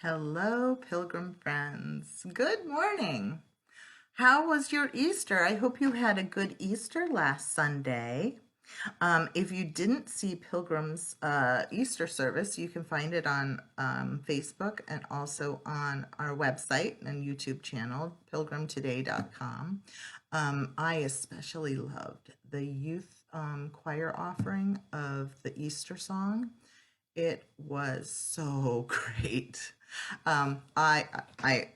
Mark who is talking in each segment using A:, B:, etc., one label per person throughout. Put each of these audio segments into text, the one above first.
A: Hello, pilgrim friends. Good morning. How was your Easter? I hope you had a good Easter last Sunday. If you didn't see Pilgrim's Easter service, you can find it on Facebook and also on our website and YouTube channel, pilgrimtoday.com. I especially loved the youth choir offering of the Easter song. It was so great. I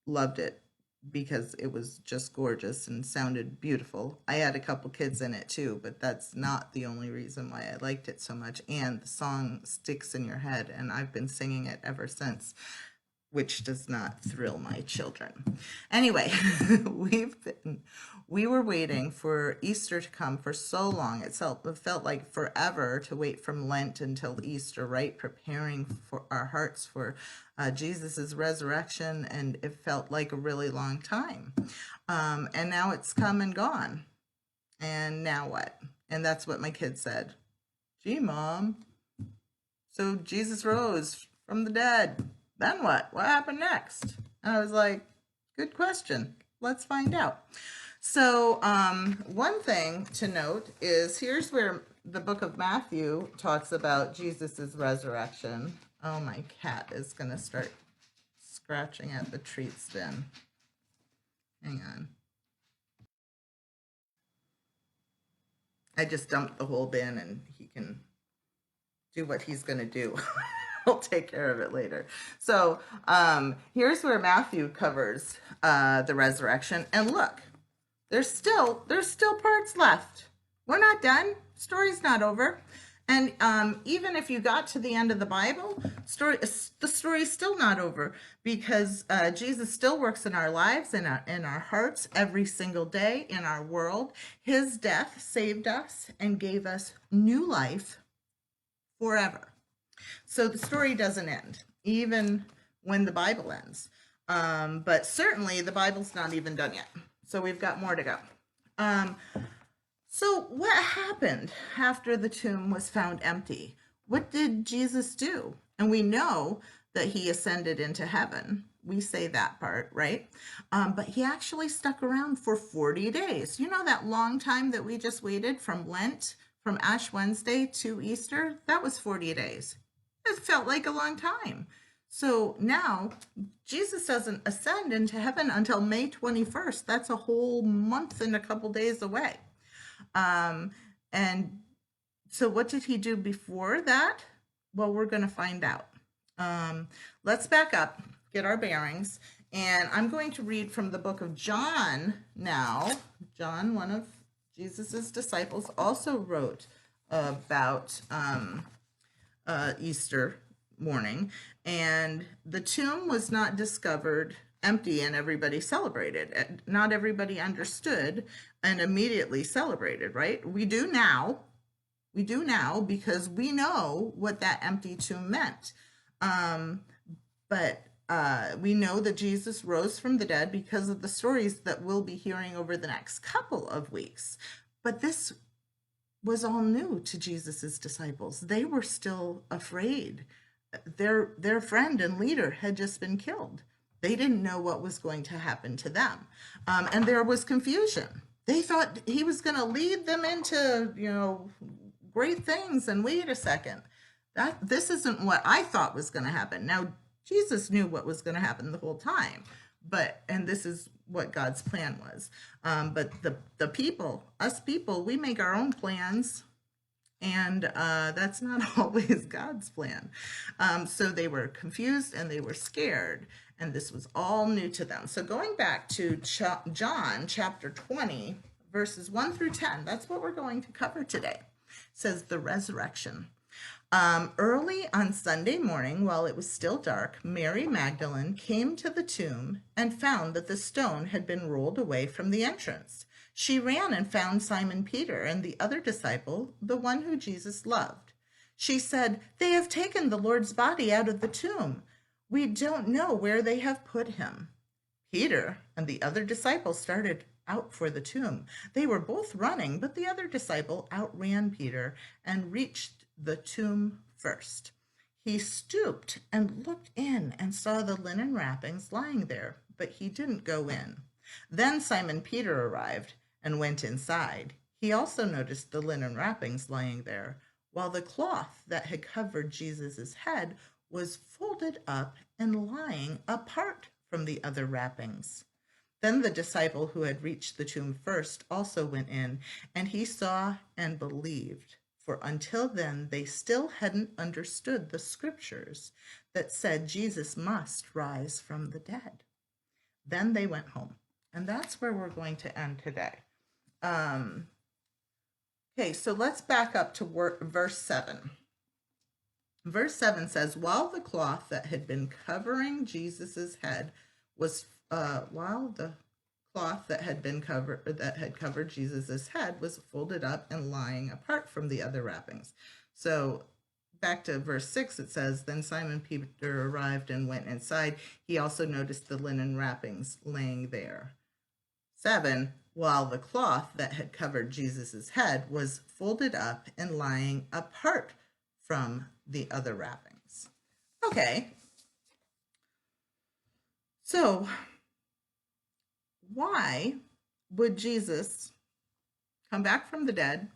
A: loved it because it was just gorgeous and sounded beautiful. I had a couple kids in it too, but that's not the only reason why I liked it so much. And the song sticks in your head, and I've been singing it ever since, which does not thrill my children. Anyway, we were waiting for Easter to come for so long. It felt like forever to wait from Lent until Easter, right? Preparing for our hearts for Jesus's resurrection, and it felt like a really long time. And now it's come and gone. And now what? And that's what my kid said. Gee, Mom, so Jesus rose from the dead. Then what? What happened next? And I was like, good question. Let's find out. So, one thing to note is here's where the book of Matthew talks about Jesus's resurrection. Oh, my cat is going to start scratching at the treat bin. Hang on. I just dumped the whole bin and he can do what he's going to do. I'll take care of it later. So here's where Matthew covers the resurrection. And look, there's still parts left. We're not done. Story's not over. And even if you got to the end of the Bible, the story's still not over because Jesus still works in our lives, in our hearts, every single day, in our world. His death saved us and gave us new life forever. So the story doesn't end, even when the Bible ends. But certainly the Bible's not even done yet. So we've got more to go. So what happened after the tomb was found empty? What did Jesus do? And we know that he ascended into heaven. We say that part, right? But he actually stuck around for 40 days. You know that long time that we just waited from Lent, from Ash Wednesday to Easter? That was 40 days. It felt like a long time. So now Jesus doesn't ascend into heaven until May 21st. That's a whole month and a couple days away. And so what did he do before that? Well, we're going to find out. Let's back up, get our bearings. And I'm going to read from the book of John now. John, one of Jesus's disciples, also wrote about Easter morning, and the tomb was not discovered empty and everybody celebrated. Not everybody understood and immediately celebrated, right? We do now because we know what that empty tomb meant. But we know that Jesus rose from the dead because of the stories that we'll be hearing over the next couple of weeks. But this was all new to Jesus's disciples. They were still afraid. Their friend and leader had just been killed. They didn't know what was going to happen to them. And there was confusion. They thought he was going to lead them into, great things. And wait a second, this isn't what I thought was going to happen. Now, Jesus knew what was going to happen the whole time, and this is what God's plan was. But the people, us people, we make our own plans, and that's not always God's plan. So they were confused and they were scared, and this was all new to them. So going back to John chapter 20, verses 1 through 10, that's what we're going to cover today. It says the resurrection. Early on Sunday morning, while it was still dark, Mary Magdalene came to the tomb and found that the stone had been rolled away from the entrance. She ran and found Simon Peter and the other disciple, the one who Jesus loved. She said, "They have taken the Lord's body out of the tomb. We don't know where they have put him." Peter and the other disciple started out for the tomb. They were both running, but the other disciple outran Peter and reached the tomb first. He stooped and looked in and saw the linen wrappings lying there, but he didn't go in. Then Simon Peter arrived and went inside. He also noticed the linen wrappings lying there, while the cloth that had covered Jesus' head was folded up and lying apart from the other wrappings. Then the disciple who had reached the tomb first also went in, and he saw and believed. For until then, they still hadn't understood the scriptures that said Jesus must rise from the dead. Then they went home. And that's where we're going to end today. Okay, so let's back up to verse 7. Verse 7 says, while the cloth that had been covering Jesus's head was while the cloth that had covered Jesus's head was folded up and lying apart from the other wrappings. So back to verse 6, it says, then Simon Peter arrived and went inside. He also noticed the linen wrappings laying there. 7, while the cloth that had covered Jesus's head was folded up and lying apart from the other wrappings. Okay. So why would Jesus come back from the dead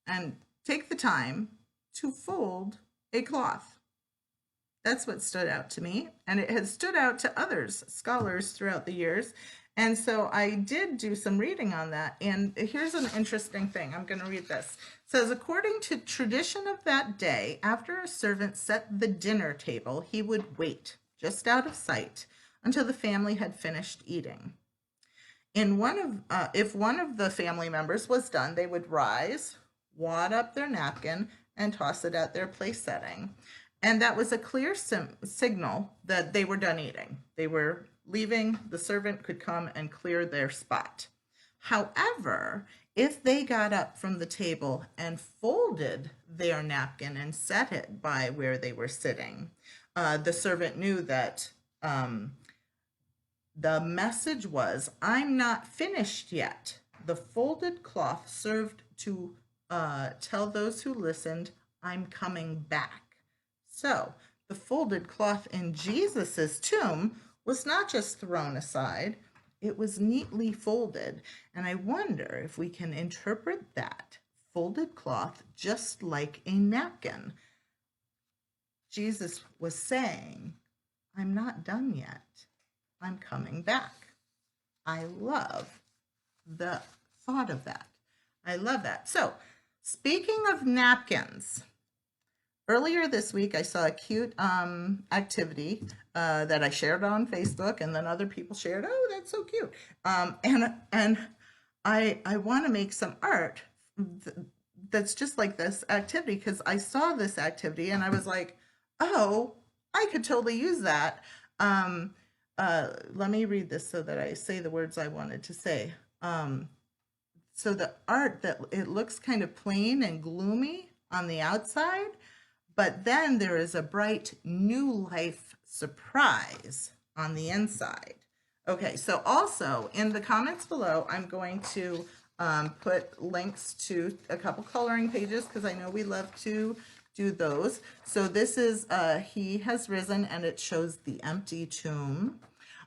A: and take the time to fold a cloth? That's what stood out to me, and it has stood out to others, scholars throughout the years. And so I did do some reading on that, and here's an interesting thing. I'm going to read this. It says, according to tradition of that day, after a servant set the dinner table, he would wait, just out of sight, until the family had finished eating. If one of the family members was done, they would rise, wad up their napkin, and toss it at their place setting. And that was a clear signal that they were done eating. They were leaving. The servant could come and clear their spot. However, if they got up from the table and folded their napkin and set it by where they were sitting, the servant knew that the message was, I'm not finished yet. The folded cloth served to tell those who listened, I'm coming back. So the folded cloth in Jesus's tomb was not just thrown aside, it was neatly folded. And I wonder if we can interpret that folded cloth just like a napkin. Jesus was saying, I'm not done yet. I'm coming back. I love the thought of that. I love that. So, speaking of napkins, earlier this week I saw a cute activity that I shared on Facebook, and then other people shared, oh, that's so cute. And I want to make some art that's just like this activity, because I saw this activity and I was like, oh, I could totally use that. Let me read this so that I say the words I wanted to say. So the art, that it looks kind of plain and gloomy on the outside, but then there is a bright new life surprise on the inside. Okay, so also in the comments below, I'm going to put links to a couple coloring pages, because I know we love to do those. So this is He Has Risen, and it shows the empty tomb.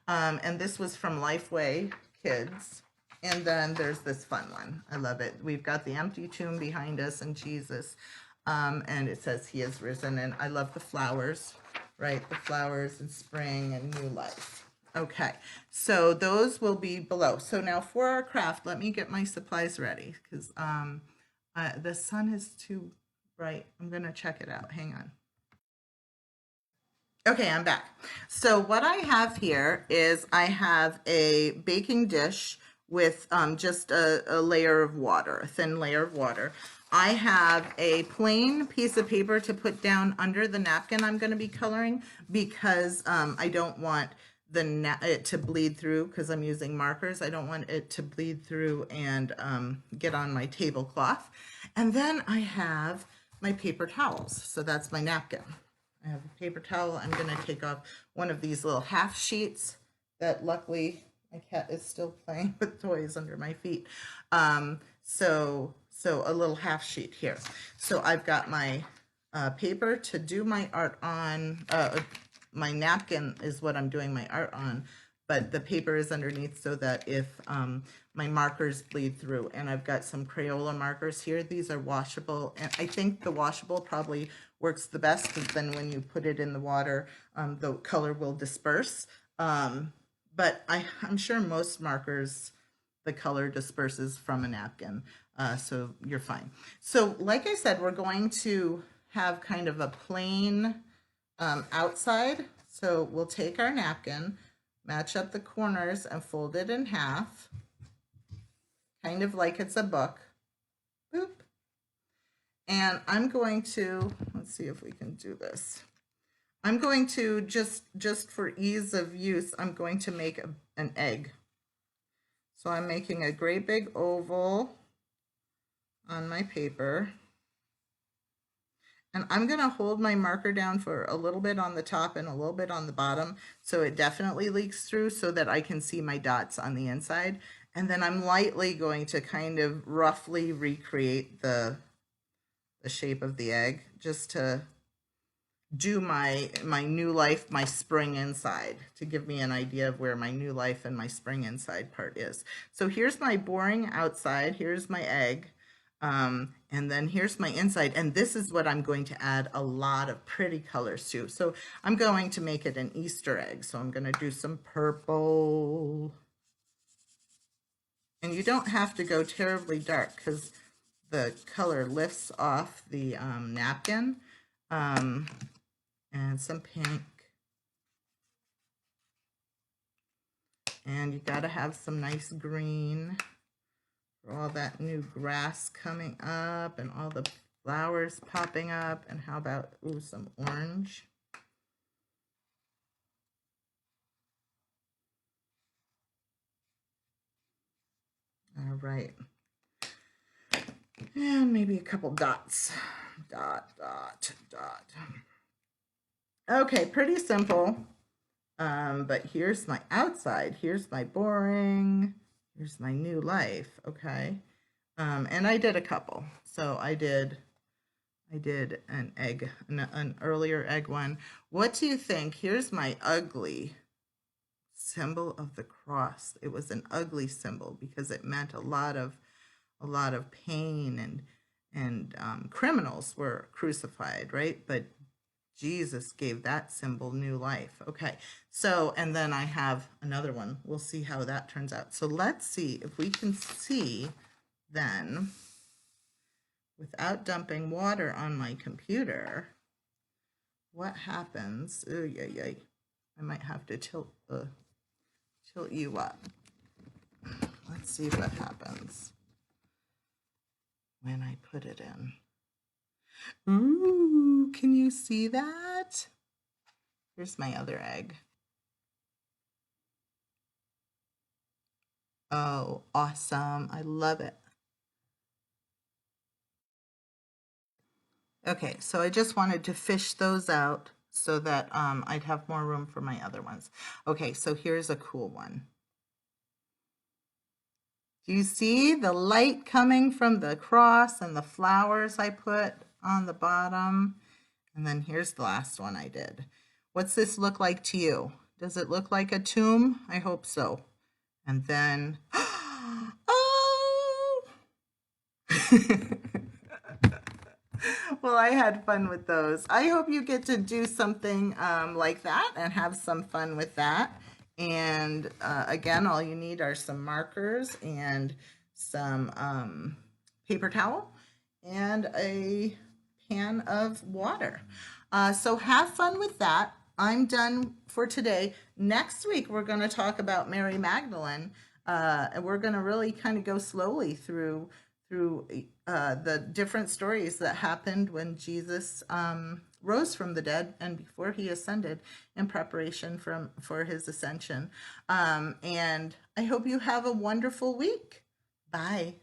A: And this was from Lifeway Kids. And then there's this fun one. I love it. We've got the empty tomb behind us and Jesus. And it says He has risen. And I love the flowers, right? The flowers and spring and new life. Okay, so those will be below. So now for our craft, let me get my supplies ready, because the sun is too bright. I'm going to check it out. Hang on. Okay, I'm back. So what I have here is I have a baking dish with just a layer of water, a thin layer of water. I have a plain piece of paper to put down under the napkin I'm going to be coloring, because I don't want it to bleed through, because I'm using markers. I don't want it to bleed through and get on my tablecloth. And then I have my paper towels. So that's my napkin. I have a paper towel. I'm going to take off one of these little half sheets that luckily my cat is still playing with toys under my feet. So a little half sheet here. So I've got my paper to do my art on. My napkin is what I'm doing my art on, but the paper is underneath so that if my markers bleed through. And I've got some Crayola markers here. These are washable, and I think the washable probably works the best because then when you put it in the water, the color will disperse. But I'm sure most markers, the color disperses from a napkin, so you're fine. So like I said, we're going to have kind of a plain outside. So we'll take our napkin, match up the corners and fold it in half, kind of like it's a book. Boop. And I'm going to, let's see if we can do this. I'm going to, just for ease of use, I'm going to make an egg. So I'm making a great big oval on my paper. And I'm going to hold my marker down for a little bit on the top and a little bit on the bottom so it definitely leaks through so that I can see my dots on the inside. And then I'm lightly going to kind of roughly recreate the shape of the egg just to do my new life, my spring inside, to give me an idea of where my new life and my spring inside part is. So here's my boring outside, here's my egg. And then here's my inside, and this is what I'm going to add a lot of pretty colors to. So I'm going to make it an Easter egg. So I'm going to do some purple. And you don't have to go terribly dark because the color lifts off the napkin. And some pink. And you got to have some nice green. For all that new grass coming up and all the flowers popping up. And how about, ooh, some orange. All right. And maybe a couple dots. Dot, dot, dot. Okay, pretty simple. But here's my outside. Here's my boring. Here's my new life, okay? And I did a couple. So I did an egg, an earlier egg one. What do you think? Here's my ugly symbol of the cross. It was an ugly symbol because it meant a lot of pain and criminals were crucified, right? But Jesus gave that symbol new life. Okay, so, and then I have another one. We'll see how that turns out. So let's see if we can see then, without dumping water on my computer, what happens. Oh, yeah. I might have to tilt you up. Let's see what happens when I put it in. Ooh, can you see that? Here's my other egg. Oh, awesome. I love it. Okay, so I just wanted to fish those out so that I'd have more room for my other ones. Okay, so here's a cool one. Do you see the light coming from the cross and the flowers I put on the bottom? And then here's the last one I did. What's this look like to you? Does it look like a tomb? I hope so. And then, oh! Well, I had fun with those. I hope you get to do something like that and have some fun with that. And again, all you need are some markers and some paper towel and a pan of water. So have fun with that. I'm done for today. Next week, we're going to talk about Mary Magdalene, and we're going to really kind of go slowly through the different stories that happened when Jesus rose from the dead and before he ascended in preparation for his ascension. And I hope you have a wonderful week. Bye.